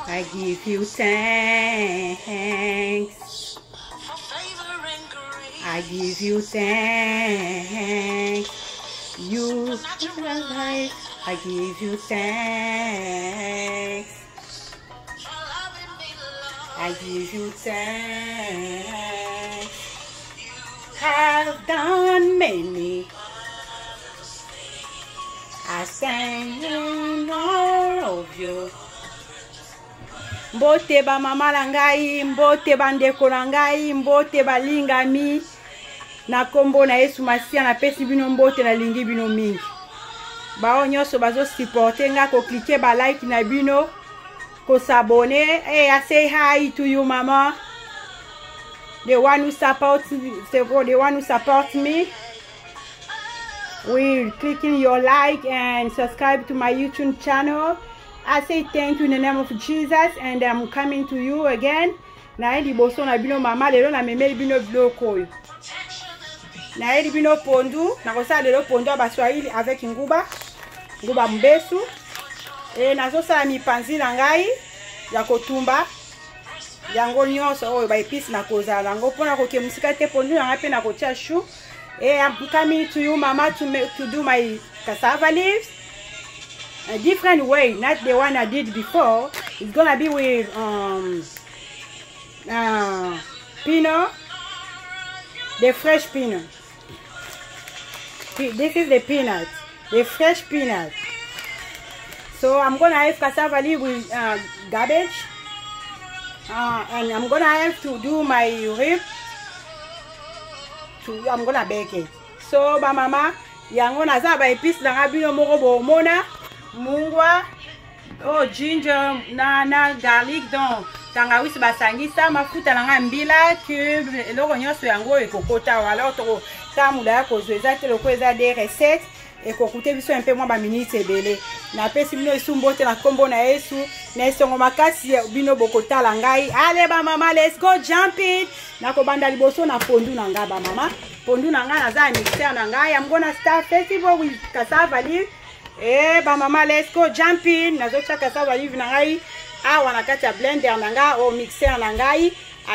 I give you thanks. I give you thanks. You life. I give you thanks. I give you thanks. Have done many. I stand in all of you. Mbote ba mama langai, mbote ba ndeko langai, mbote ba lingami. Na kombo na Yesu Masia na pesi bino mbote na lingi bino mingi. Ba onyoso bazo supporter nga ko cliquer ba like na bino, ko s'abonner. Hey, I say hi to you, mama. The one who supports me. Will clicking your like and subscribe to my YouTube channel. I say thank you in the name of Jesus, and I'm coming to you again. Na edi boso na bino mama lelo na memeli bino bloko. Na edi bino pondu, na kosa lelo pondu abaswahili avec nguba mbesu. E nazo sala mipanzi na ngai ya kotumba. Yango nyonso oyo ba epice na kozala yango pona kokemusika te pondu na ngape na kotia chou. I'm coming to you, mama, to do my cassava leaves a different way, not the one I did before. It's gonna be with peanut, the fresh peanut. This is the peanut, the fresh peanut. So I'm gonna have cassava leaf with garbage, and I'm gonna have to do my rib. I'm gonna bake it. So ba mama yango naza ba epice na bino moko bo mona mungwa oh ginger na garlic donc tangawisi basangisa mafuta na mbila cube eloko nyonso yango ekokota wala to tamula ya kozweza te loko eza des recettes ekokute biso un peu moins ba minutes ebele na pesi bino esumbote na kombo na Yesu na esongo makasi bino bokotala ngai. Ale ba mama, let's go jumping. Nako banda liboso na pondu na nga ba mama. Pondu na nga naza mixer na ngai. I'm gonna start festival with cassava leaf. Ba mama, let's go jumping. Nazo cha cassava leaf na ngai. Awa na kati ya blender na nga o mixer na ngai.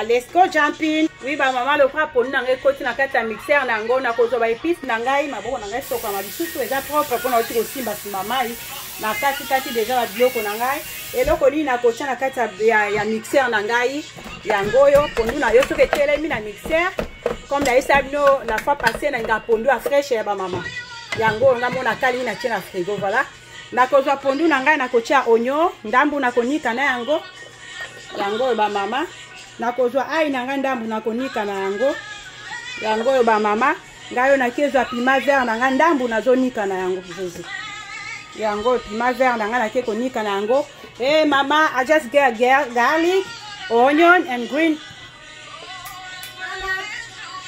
Let's go jumping. Oui ba mama, le fra pondu na ngai koti na kati ya mixer na ngo na kozo ba epice na ngai maboko na ngai soka ma bisusu eza propre pona oti ko simba simba mai. Na kati deja ba biloko na ngai. Eloko ni na kocha na kati ya mixer na ngai yango yo pondu na yo soke telemi na mixer comme d'ailleurs bino la fois passée na nga pondu a fraîche ya ba mama yango nga mona kali na tia na frigo. Voilà na kozwa pondu na ngai na kocha onyo ndambu na konika na yango ba mama na kozwa ai na ngai ndambu na konika na yango ba mama ngayo na kezwa piment vert na ngai ndambu na zonika na yango zuzu yango piment vert na ngai na ke konika na yango. Hey mama, I just get garlic, onion, and green,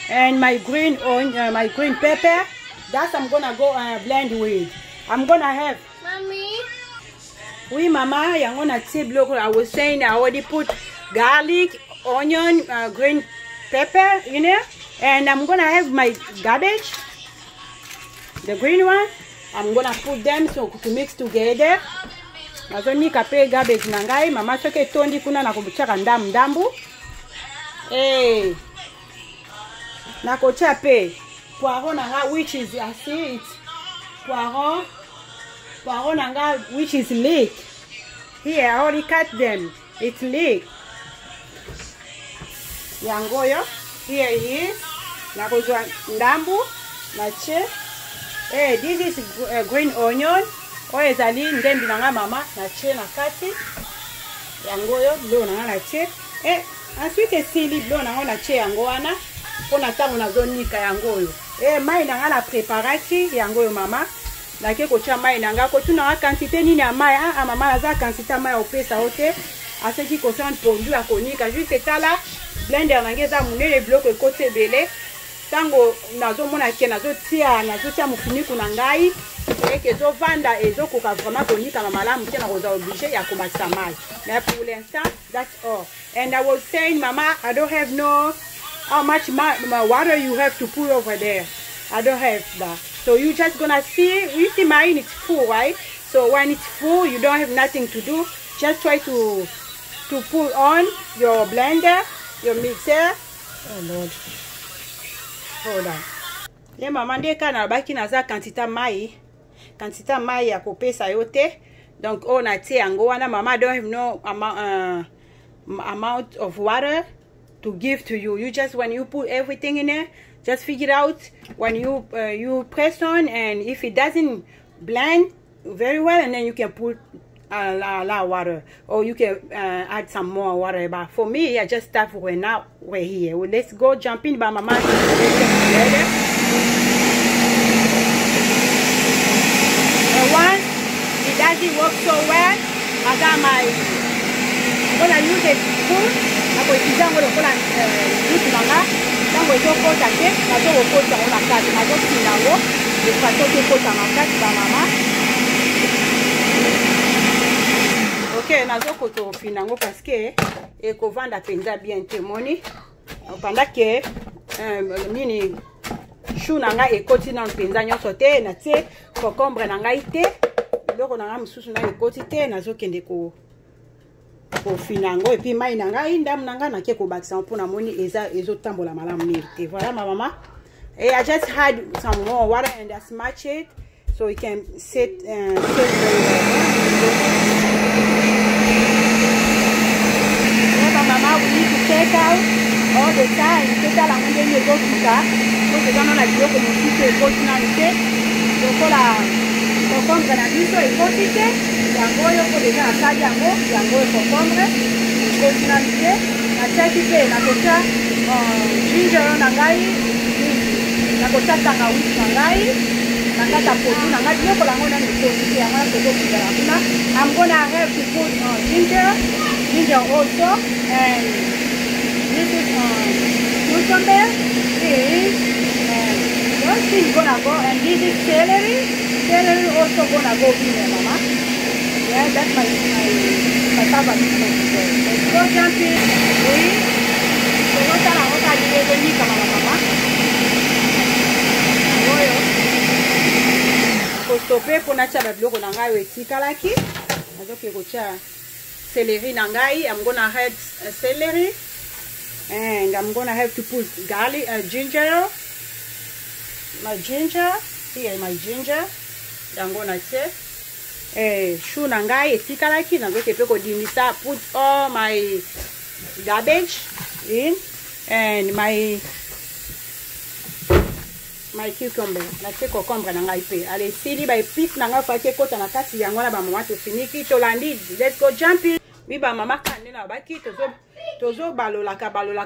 and my green pepper. That's I'm gonna go blend with. I'm gonna have. Mommy. Oui, mama, I'm gonna take look. I was saying I already put garlic, onion, green pepper in there, and I'm gonna have my cabbage, the green one. I'm gonna put them so to mix together. Nazoni kape garbage na ngai mama soke tondi kuna na kubuchaka ndambu. Na kocha pe poiron na nga which is I see it poiron na nga which is leek. Here I already cut them. It's leek. Yangoyo here it is. Na kozwa ndambu na che. This is green onion. Oye zali ndendi na nga mama na che na kati yango yo lo na nga na che ensuite sili lo na nga na che yango wana pona tango na zonika yango yo mai na nga na preparati yango yo mama na ke kocha mai na nga ko tuna nga quantité nini ya mai mama na za quantité mai opesa ote aseki ko san pondu ya konika juste tala blender na ngeza munene bloco côté belé tango nazo mona ke nazo tia mufuniku na ngai que zo vanda et zo koka vraiment konika na malamu tena koza obligé ya komasa mai. Mais pour l'instant that's all. And I was saying mama, I don't have no how much water you have to put over there. I don't have that. So you just gonna see, you see mine it's full, right? So when it's full, you don't have nothing to do. Just try to to put on your blender, your mixer. Oh Lord. Hold on. Yeah, mama ndeka na baki naza quantité mai. Quantité mai ya kopesa yote. Donc on a tie yango wana mama don't have no amount of water to give to you. You just, when you put everything in there, just figure out when you you press on, and if it doesn't blend very well, and then you can put a lot of water, or you can add some more water. But for me, I just start right now. We're here. Well, let's go jump in by mama. Once it doesn't work so well, I got my, when I use the spoon, I go to down with a full use manga. Then we go put again. I go put on a cat. I go see now. The pato put on a cat by mama. Okay, nazo koto finango parce que e ko vanda penza bien témoigner pendant que nini chou nanga e koti na penza nyonso te na tie concombre nanga ite loko nanga mususu na e koti te nazo kende ko finango et puis mai nanga indam nanga na ke ko bakisa mpona moni ezo tambola malamu ni te. Voilà ma maman. And I just had some more water and I smash it so it can sit very well. Mama, we need to take out all the time. Take out and then you go to that. Because you don't know like you go to the continent. So for la, so come when I do so, you go to it. Yango yo ko deja asali yango, yango ko kombre, continent. Na chaki pe na kocha ginger na ngai, na kocha tangawizi na ngai. I'm gonna have to put ginger also, and this is cucumber, one thing gonna go, and this is celery also gonna go in there, mama. Yeah, that's my cassava. Let's go jump in. Stopper pour nacha ba biloko na ngai etikalaki azoke kocha celery na ngai. I'm gonna add celery, and I'm gonna have to put garlic, ginger, my ginger. Here my ginger. I'm gonna say chou na ngai etikalaki nazoke pe ko dimisa. Put all my garbage in, and my cucumber na te concombre na ngai pe ale sili ba épice na ngai fake kota na kati yango na ba mama to finiki to landi. Let's go jumping. Oui ba mama kande na baki tozo balola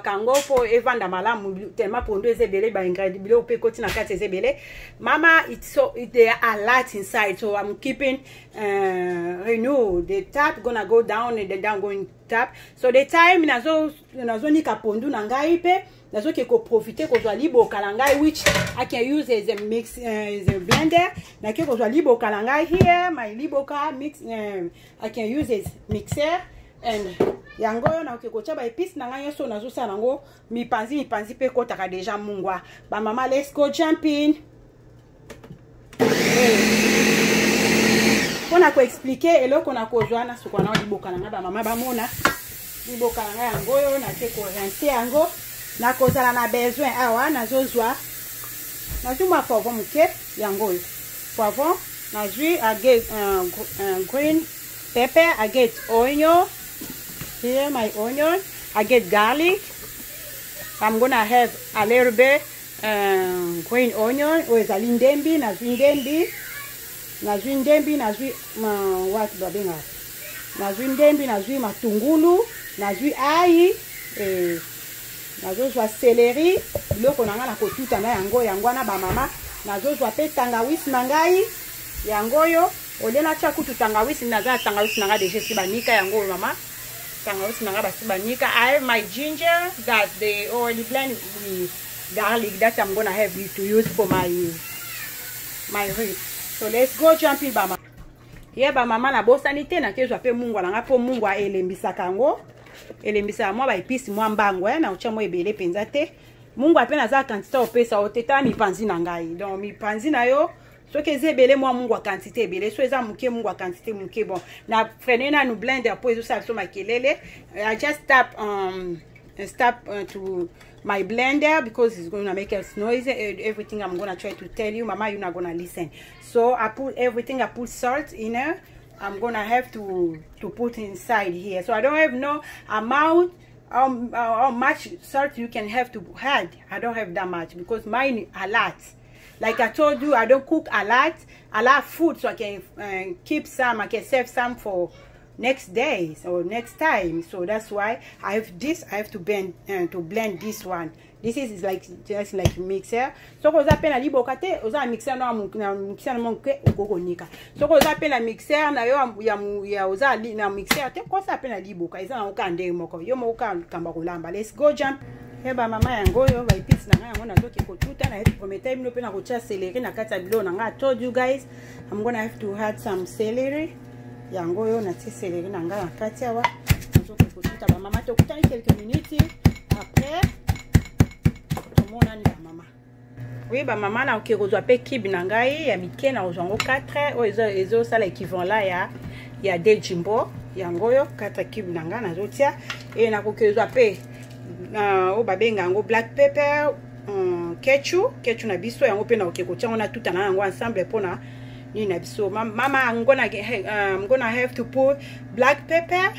kango po evanda malamu tellement pondo ezebele ba ingredient bilo pe koti na kati ezebele. Mama, they are a lot inside, so I'm keeping renew the tap gonna go down and the down going tap. So the time nazo ni kapondu na ngai pe nazo ke ko profiter ko zwa libo kalangai, which I can use as a mix as a blender. Na ke ko zwa libo kalangai here, my libo ka mix I can use as mixer, and yango na ke ko cha ba épice na ngai so nazo sa nango mi panzi pe ko taka deja mungwa. Ba mama, let's go jumping. Pona ko expliquer eloko na ko zwa na so kwa na libo kalanga ba mama ba mona libo kalanga yango yo na ke ko rincer yango. Na kozala na besoin awa nazozwa nazuma poivron muke yango poivron nazwi I get green pepper, I get onion. Here my onion, I get garlic. I'm gonna have a little bit green onion or zalindembi nazwi what babinga nazwi ndembi, nazwi matungulu, nazwi ai nazozwa celery biloko nanga na kotuta na yango na ba mama. Nazozwa pe tangawisi na ngai yango yo olena cha kutu tangawisi naza tangawisi nanga deje sibanika yango mama. Tangawisi nanga basibanika. I have my ginger that they already blend with garlic that I'm gonna have to use for my rib. So let's go jumping ba mama. Yeah ba mama na bosanite na kezwa pe mungwa nanga po mungwa elembisaka yango. Elembisa mwa ba épice mwa mbango na ucha mwa ebele penza te. Mungu apena za quantité opesa oteta mi panzi na ngai. Donc mi panzi na yo so que zebele moi mungwa quantité belé so eza muke mungwa quantité muke bon na freiner na nu blender pour eso ça so makelele. I just tap to my blender because it's going to make us noisy. Everything I'm going to try to tell you, Mama, you're not going to listen. So I put everything, I put salt in there. I'm going to have to put inside here. So I don't have no amount, how much salt you can have to add. I don't have that much because mine a lot. Like I told you, I don't cook a lot of food, so I can keep some, I can save some for next days or next time. So that's why I have this. I have to blend this one. This is like just like mixer. So ko za pena liboka te oza mixer na mixer na monke okokonika. So ko za pena mixer na yo ya oza na mixer te ko za pena liboka eza na okande moko yo mo kamba kolamba. Let's go jump. Heba mama yango yo ba ipisi na nga na toki ko tuta na hetu prometa mino pena ko cha celery na kata bilo na nga. I told you guys I'm going to have to add some celery. Yango yo na celery na nga kati awa nzoki kututa ba mama to kutani quelques minutes après to mona ni ba mama. Oui ba mama na oki kozwa pe kibi na ngai ya mike na ozango 4 o ezo sala équivalent ya de jimbo yango yo 4 kibi na nga na zotia e na kokezwa pe o babenga ngo black pepper ketchup na biso yango pe na oki kotia na tuta na yango ensemble pona so mama I'm gonna have to put black pepper.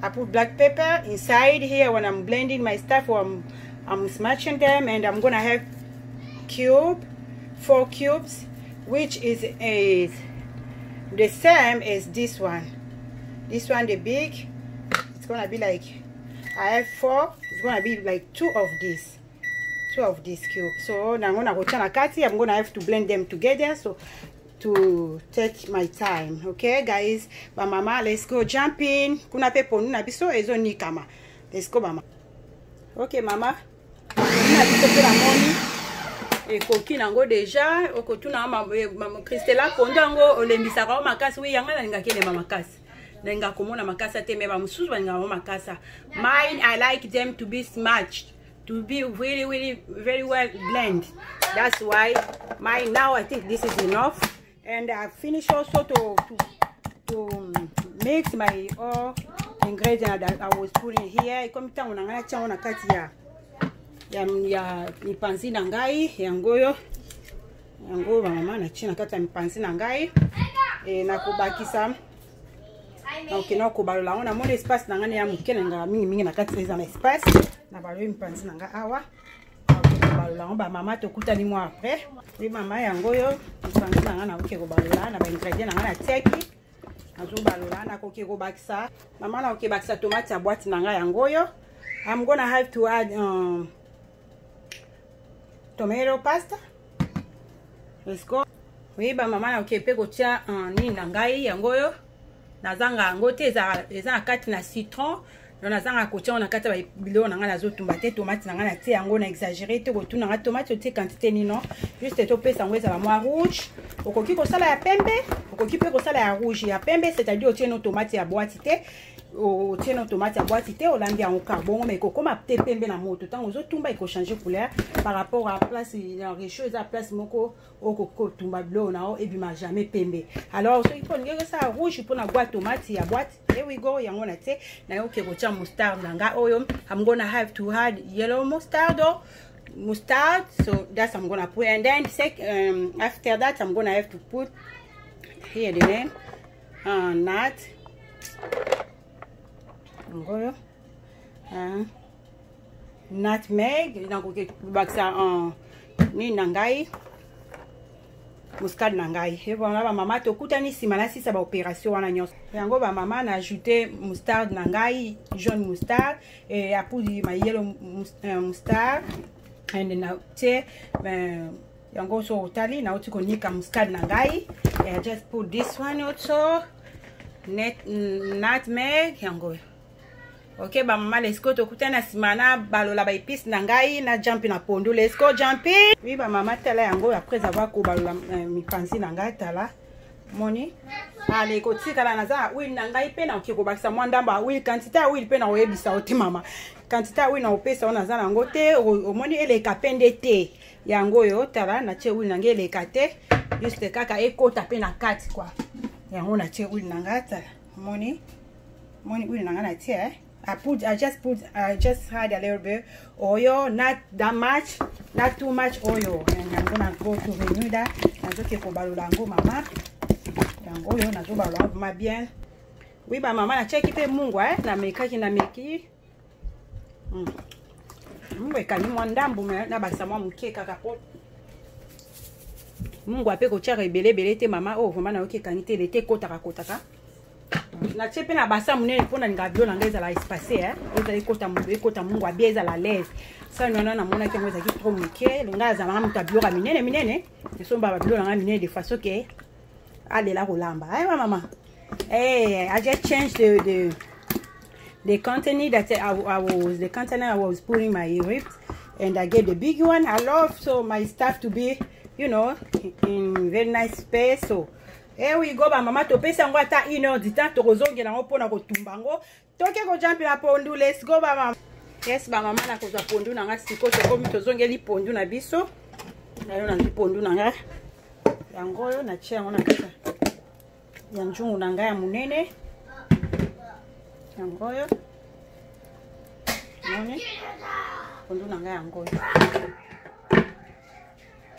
I put black pepper inside here when I'm blending my stuff or I'm smashing them, and I'm gonna have 4 cubes, which is the same as this one. This one, the big, it's gonna be like I have 4. It's gonna be like 2 of these cubes. So now I'm gonna go chana kati. I'm gonna have to blend them together. So to take my time, okay guys. Ba mama, let's go jump in. Kuna pepo nuna biso ezo ni kama. Let's go mama. Okay mama. Nuna biso pe la moni. E koki nango deja. Oko tuna mama Christella kondango olembisa ka makasi wi yanga na ngakele mama makasi. Nenga komona makasa te meba mususu ba ngama makasa. Mine I like them to be smashed, to be really very well blend. That's why mine now I think this is enough. And I finished also to mix my all ingredients that I was putting here. Come down na ngana cha ona kati ya mipanzi na ngai yango ba mama na china kati ya mipanzi na ngai na kubakisa na okina kubalola ona mona espace na ngana ya mukene nga mingi na kati eza na espace na balo mipanzi na nga awa. Ba mama to kutani mo après. Oui mama yango yo mipanzi na ngana oke ko balola na ba ingredient na ngana teki azo balola na koke ko bakisa mama na oke bakisa tomate ya boîte na nga yango yo. I'm gonna have to add tomato pasta. Let's go. Oui ba mama na oke pe ko tia ni na ngai yango yo nazanga ngote eza kati na citron. Na zanga kotia on akata ba bilo na nga nazo tumba te tomate na nga na tie yango na exagérer te ko tuna nga tomate te quantité ni non juste to pesa ngo eza la moi rouge okoki ko sala ya pembe okoki pe ko sala ya rouge ya pembe, c'est-à-dire otie no tomate ya boîte te otie no tomate ya boîte te olandi en carbon mais ko koma te pembe na moto tant ozo tumba iko changer couleur par rapport à place ya réchaud eza place moko okoko tumba bilo na o ebima jamais pembe. Alors so il faut ngeke ça rouge pour na boîte tomate ya boîte. Here we go yango na te na yo ke ko tia mustard nanga oyo. I'm gonna have to add yellow mustard. So that's I'm gonna put, and then after that I'm gonna have to put here the name nut ngoyo nutmeg na ko ke baksa ni nangai muscade nangai. Et voilà ba mama to kutani sima na sisa ba opération wana nyonso yango ba mama na ajouter mustard nangai, jaune mustard et apudi ma yellow mustard and now te yango so utali na uti konika muscade nangai. I just put this one also nutmeg yango. Okay ba mama, let's go to kutana simana balola ba épice nangai na jampi na pondu. Let's go jumping. Oui ba mama tala yango après avoir ko balola mipanzi nangai tala moni ale ko tikala naza huile nangai pe na okiko bakisa mwandamba huile quantité ya huile pe na oyebisa oti mama quantité ya huile na opesa ona za nango te omoni ele kapende te yango yo tala na che huile nangai ele kate juste kaka ekota pe na kati kwa yango na tie huile na ngata moni huile na ngana tie I just had a little bit oil, not that much, not too much oil, and I'm gonna go to renew that. Nazoke ko balulango mama yango oyo nazo balulango ma bien. Oui ba mama na cheki pe mungu na mekaki na meki mungu ekani mwandambu na basama muke kaka po mungu ape ko tiaka ebele te mama oh vraiment na oke kanite lete kotaka na chepe na basa munene pona ngabio na ngeza la espacer ezali kota mungu abieza la lèvre ça nona na mona ke ngoza ki trop muke lenga za mama mutabio ka minene esomba babio na minene de façon que ale la rolamba mama I just changed the container that I was putting my ribs, and I get the big one. I love so my stuff to be, you know, in very nice space. So here we go, mama. To pesa ngwata ino dita to rozonge na ngopo na kotumbango. Toke ko jump na pondu. Let's go, mama. Yes, mama na ko za pondu na ngasiko to komi to zonge li pondu na biso. Na yo na li pondu na nga. Yangoyo na chia ngona kaka. Yanjungu na ngaya munene yangoyo none pondu na ngaya yangoyo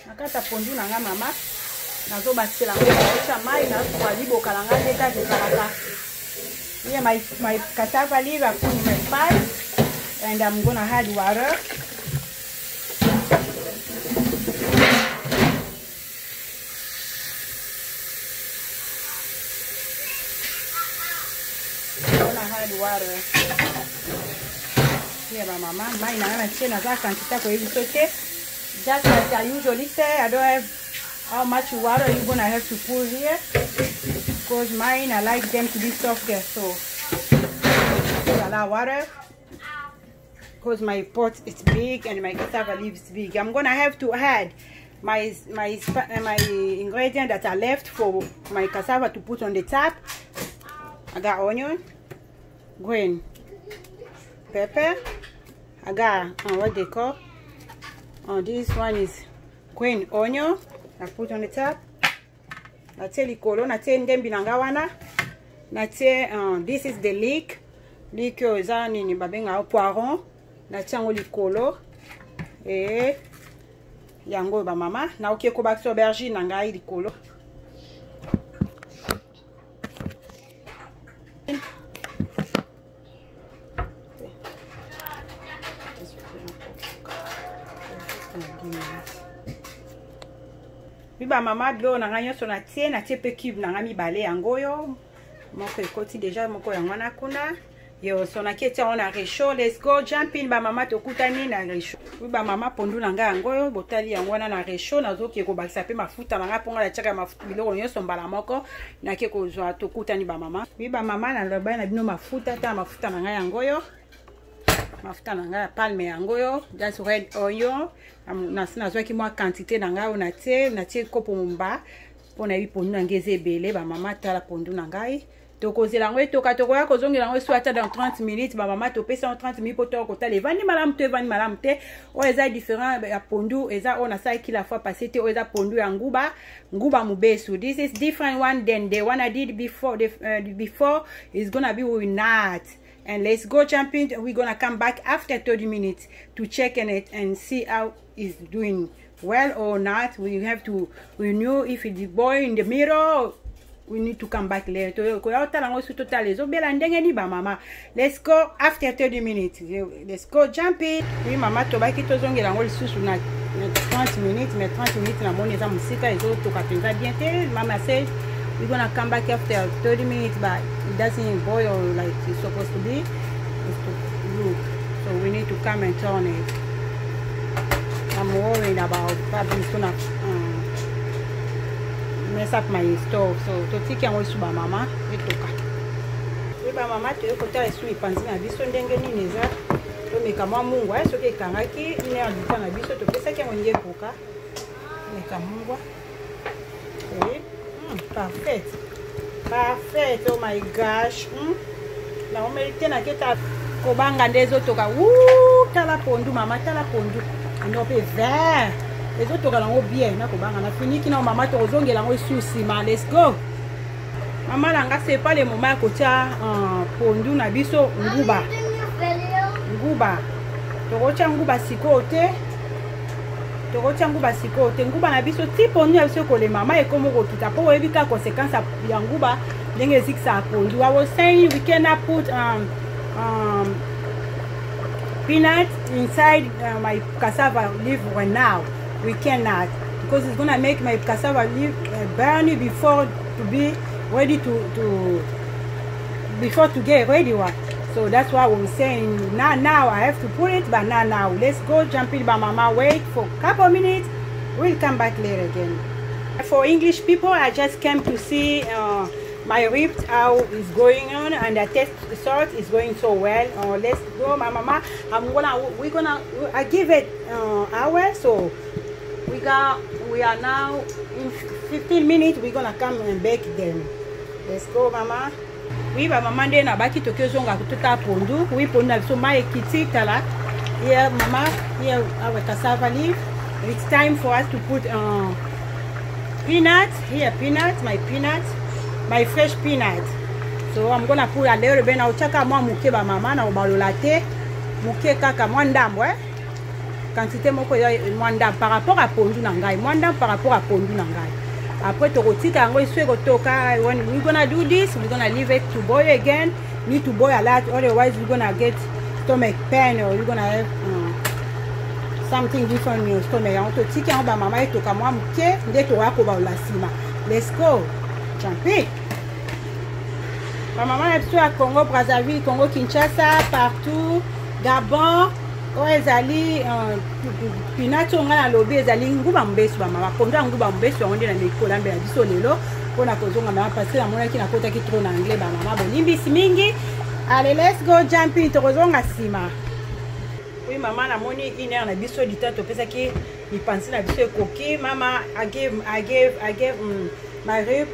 nakata pondu na ngaya mama nazo basela ngocha mai na kwa libo kalanga deta zekalaka yeah my cassava leaf I put in my spice and I'm gonna add water. Water here mama mine na chena za quantity kwa hivi sote just like I usually say. I don't have how much water you're gonna have to put here because mine I like them to be softer, so a lot of water because my pot is big and my cassava leaf is big. I'm gonna have to add my ingredient that I left for my cassava to put on the top. I got onion, green pepper. I got what they call this one is green onion. I put on the top. I tell you kolo na tell them binangawana. Na tell this is the leek oza nini babenga poiron. Na chango likolo yango ba mama na okie ko bakso aubergine na ngai likolo. Biba mama do na ganyo so na tie pe cube na ngami bale yangoyo moko ekoti deja moko yango na kuna yo so na kete on a réchaud. Let's go jump in ba mama to kutani na réchaud. Biba mama pondu na nga yangoyo botali yango na réchaud nazoki ko bakisa pe mafuta na ponga la chaka mafuta biloko nyonso mbala moko na ke ko zwa to kutani ba mama. Biba mama na loba na bino mafuta ta mafuta na nga yangoyo. Mafuta na nga palme yangoyo just red oil na zwaki mwa quantité na nga na tie kopo mba pona bi pondu na ngeze ebele ba mama tala pondu na ngai to kozela ngo to katoko ya kozongela ngo soit dans 30 minutes ba mama to pesa 30 minutes poto ko tala vani malam te o eza différent ya pondu eza on a ça qui la fois passé te o eza pondu ya nguba mubesu. This is different one than the one I did before. Before is gonna be with nuts. And let's go jumping. We're gonna come back after 30 minutes to check on it and see how it's doing well or not. We have to renew if it's boil in the middle. We need to come back later. Let's go after 30 minutes. Let's go jumping. Oui, mama tobaki tozongela ngo lisusu na 30 minutes, mais 30 minutes na moni za musika ezo toka penza bien te. Mama said we're gonna come back after 30 minutes, but it doesn't boil like it's supposed to be. It's to look. So we need to come and turn it. I'm worried about probably it's gonna mess up my stove. So to take yango suba mama etoka. Suba mama to yokota esu ipanzi na biso ndenge nini za to meka mwa mungu soki ekangaki ine ya duka na biso to pesa ki yango nge koka. Meka mungu. Parfait. Parfait. Oh my gosh. La on mérite na keta kobanga ndezo toka. Tala pondu mama, tala pondu. Ino pe vert. Les autres ont bien. On a fini qui n'a maman tozongi la souci. Let's go. Maman langa c'est pas le moment côté pondu na biso nguba. Nguba. Tokocha nguba sikote. Tokocha nguba sikote. Nguba na biso ti pondu na biso ko le mama e komo ko kita po ebika conséquence ya nguba ndenge ziksa pondu. I was saying we cannot put peanut inside my cassava leaf right now. We cannot, because it's gonna make my cassava leaf burn before to be ready before to get ready. So that's why we're saying now I have to put it, but not now. Let's go jump in by mama. Wait for a couple minutes. We'll come back later again. For English people, I just came to see my ribs how is going on, and the test result is going so well. Let's go, my mama. I give it hour, so we are now in 15 minutes. We're gonna come and bake them. Let's go, mama. Oui, bah maman de na baki tokyo zonga kututa pondu. Oui, pondu na so my kitty tala. Here, mama. Here our cassava leaf. It's time for us to put peanuts. Here, peanuts. My fresh peanut. So I'm gonna put a little bit now. Chaka moi muke ba mama na obalolate. Muke kaka mwandam quantité moko ya mwandam par rapport à pondu na ngai. Mwandam par rapport à pondu na ngai. Après to kotika ngo iswe kotoka. When we're gonna do this, we're gonna leave it to boil again. Need to boil a lot, otherwise we're gonna get stomach pain, or you're gonna have something different in your stomach. On to tika ba mama etoka moi muke nde to wako ba olasima. Let's go. Champi. Ma maman est à Congo, Brazzaville, Congo, Kinshasa, partout, Gabon, ezali pinato nga lobi ezali nguba mbesu ba mama konda nguba mbesu onde na mikola mbela biso lelo pona kozonga mama passer na mona ki na kota ki trop na anglais ba mama bonimbi mingi. Allez, let's go jumping to kozonga sima. Oui mama na moni iner na biso dita to pesa ki ni pansi na biso koki. Mama I gave my rib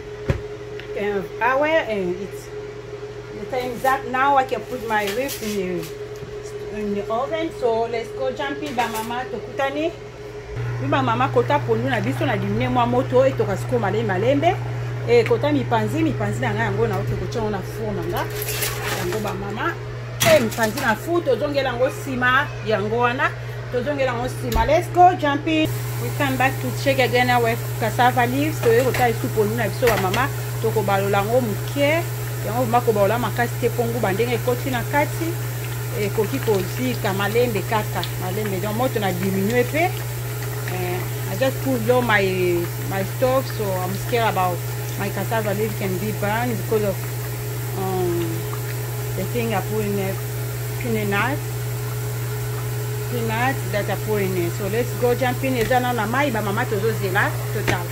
hour, and it's the time that now I can put my rib in the oven. So let's go jumping ba mama to kutani. Ba mama kota pondu na biso na dimne mwa moto eto kasiko malembe e kota mipanzi na nga yango na oke kocha na four manga yango ba mama mipanzi na four to zongela ngo sima yango wana to zongela ngo sima. Let's go jumping. We come back to check again our cassava leaves. So kota isu pondu na biso ba mama to ko balola ngo mukie yango mako balola makasi te pongu bandenge koti na kati e koki kozika malembe kaka malembe donc moto na diminuer pe. I just put low my stove, so I'm scared about my cassava leaf can be burned because of the thing I put in the peanuts that I put in it. So let's go jump in. Ezana na mai ba mama tozo zela total.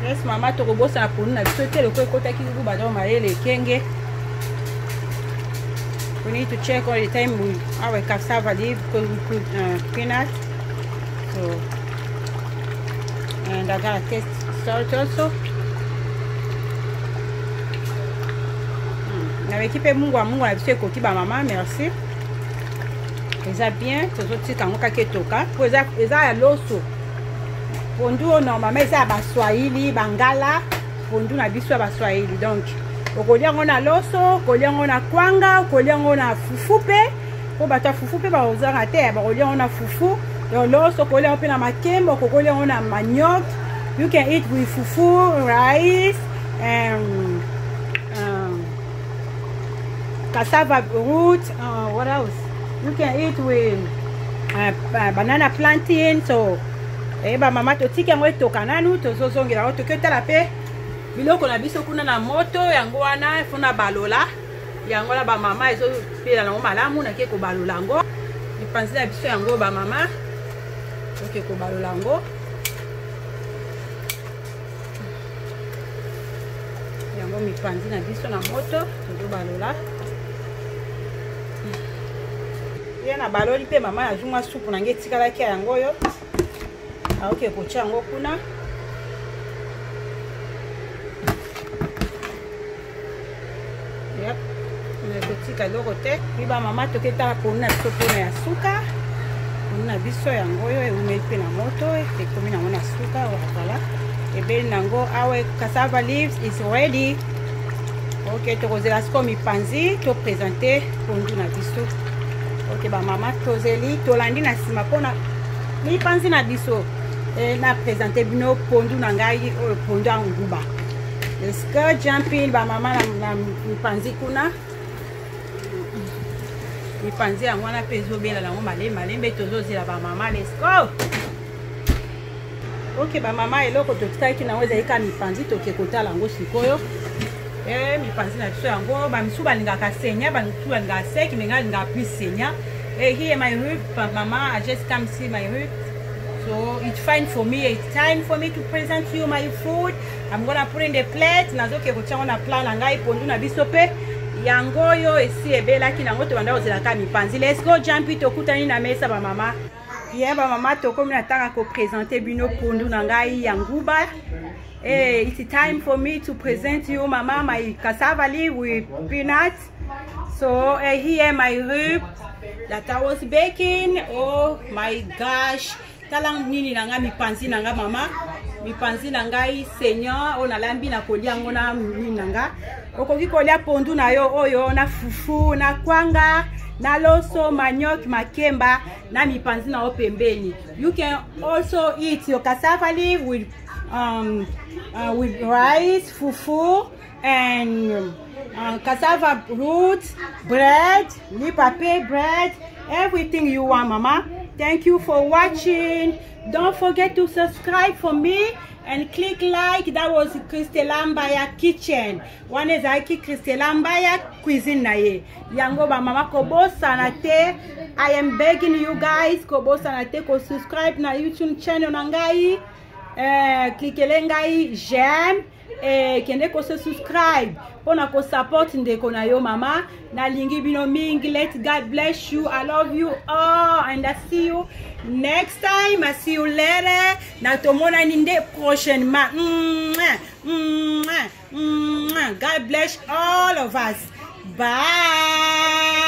Yes mama to kobosa na ponu na biso te loko ekota ki ku ba do marele kenge. We need to check all the time with our cassava leaf because we put peanuts. So, and I gotta taste salt also. Na equipe mungu na biso ekoki ba mama, merci. Eza bien, tozo tika ngoka ketoka. Eza ya loso. Pondu normalement eza ba Swahili, Bangala, pondu na biso ba Swahili. Donc, okolia ngona loso, okolia ngona kwanga, okolia ngona fufu pe. Po bata fufu pe ba ozanga te, ba okolia ngona fufu. Loso kolia open na makembo, kolia ngona manioc. You can eat with fufu, rice, and cassava root. What else? You can eat with banana plantain. So, ba mama to tika ngo to kananu to zozongela to ketala pe. Biloko na biso kuna na moto yango wana funa balola. Yango la ba mama ezo pela na malamu na ke ko balola ngo. Ipanzi na biso yango ba mama. Ok, ko balola ngo. Yango mipanzi na biso na moto to balola. Yana baloli pe mama azunga supu na ngetika la kia yango yo. Ok, ko tia ngo kuna. Yep. Negotika loko te. Iba mama to keta pona biso pona ya suka. na biso yango yo eumeli pe na moto ekomi nango na suka voilà ebeli nango awe cassava leaves is ready. Ok, tokozela siko mipanzi to présenter pondu na biso. Ok, ba mama tozeli tolandi na sima pona mipanzi na biso na présenter bino pondu na ngai oyo pondu ya nguba. Let's go jumping ba mama na mipanzi kuna. Mipanzi yango wana pe ezobela nango malembe tozozela ba mama. Let's go. Ok, ba mama eloko totikaki nango ezali ka mipanzi toke kotala yango sikoyo. Mipanzi na biso yango bamisu balingaka senya bamisu balingaka seki menga balingaka plus senya. Here my roof, mama, I just come see my roof. So it's fine for me. It's time for me to present you my food. I'm gonna put in the plate. Nazoke kochanga na plan ngai pondu na biso pe yango yo esi ebela ki nango to banda ozela ka mipanzi. Let's go jump it okutani na mesa ba mama. Bien ba mama to komi na tanga ko présenter bino pondu na ngai yanguba. Hey, it's time for me to present you mama my cassava leaf with peanuts. So here my rib that I was baking. Oh my gosh. Talang nini nanga mipanzi nanga mama. Mipanzi nanga seigneur ona lambi na kolia ngona nini nanga. Okoki kolia pondu na yo oyo na fufu na kwanga na loso manioc makemba na mipanzi na opembeni. You can also eat your cassava leaf with rice, fufu and cassava roots, bread, lipape bread, everything you want mama. Thank you for watching. Don't forget to subscribe for me and click like. That was Christella Mbaya kitchen. One is Aiki Christella Mbaya cuisine na ye. Yango ba mama kobo sanate. I am begging you guys kobo sanate ko subscribe na YouTube channel nangai. Cliquez ngai j'aime kende ko subscribe pona ko support ndeko na yo mama na lingi bino mingi. Let God bless you. I love you all and I see you next time. I see you later. Na tomona ninde prochainement. God bless all of us. Bye.